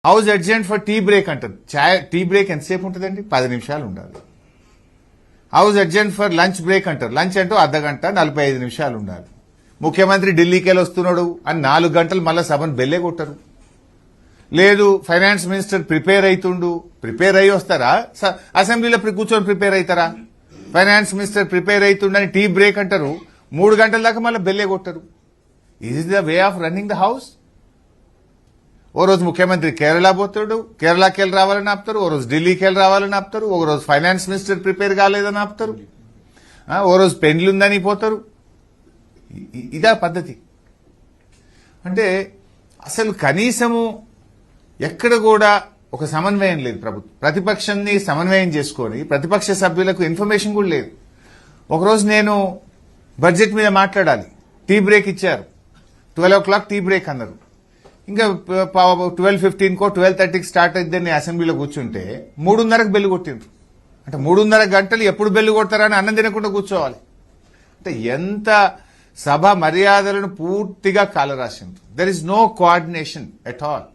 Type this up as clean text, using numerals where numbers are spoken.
House adjourned for tea break అంటారు. Tea break ఎంతసేపు ఉంటుందండి? 10 నిమిషాలు ఉండాలి. House adjourned for lunch break అంటారు. లంచ్ అంటూ అర్ధగంట 45 నిమిషాలు ఉండాలి. ముఖ్యమంత్రి ఢిల్లీకి వెళ్ళి వస్తున్నాడు అని 4 గంటలు మళ్ళీ సభను బెల్లే కొట్టరు. లేదు ఫైనాన్స్ మినిస్టర్ ప్రిపేర్ అయ్యి వస్తారా? అసెంబ్లీలో కూర్చొని ప్రిపేర్ అవుతారా? ఫైనాన్స్ మినిస్టర్ ప్రిపేర్ అవుతుండని టీ బ్రేక్ అంటారు. 3 గంటల దాకా మళ్ళీ బెల్లే కొట్టరు. Is the way of running the house. ఓ రోజు ముఖ్యమంత్రి కేరళ పోతాడు, కేరళకి వెళ్ళి రావాలని ఆపుతారు. ఓ రోజు ఢిల్లీకి వెళ్ళి రావాలని ఆపుతారు. ఒక రోజు ఫైనాన్స్ మినిస్టర్ ప్రిపేర్ కాలేదని ఆపుతారు. ఓ రోజు పెండ్లుందని పోతారు. ఇదా పద్ధతి? అంటే అసలు కనీసము ఎక్కడ కూడా ఒక సమన్వయం లేదు. ప్రతిపక్షాన్ని సమన్వయం చేసుకొని ప్రతిపక్ష సభ్యులకు ఇన్ఫర్మేషన్ కూడా లేదు. ఒకరోజు నేను బడ్జెట్ మీద మాట్లాడాలి, టీ బ్రేక్ ఇచ్చారు. 12 o'clock టీ బ్రేక్ అన్నారు. ఇంకా 12:15కో 12:30కి స్టార్ట్ అయిద్దని అసెంబ్లీలో కూర్చుంటే 3:30కు బెల్లు కొట్టిండ్రు. అంటే 3:30 గంటలు ఎప్పుడు బెల్లు కొడతారని అన్నం తినకుండా కూర్చోవాలి. అంటే ఎంత సభ మర్యాదలను పూర్తిగా కాలరాసిండ్రు. There is no coordination at all.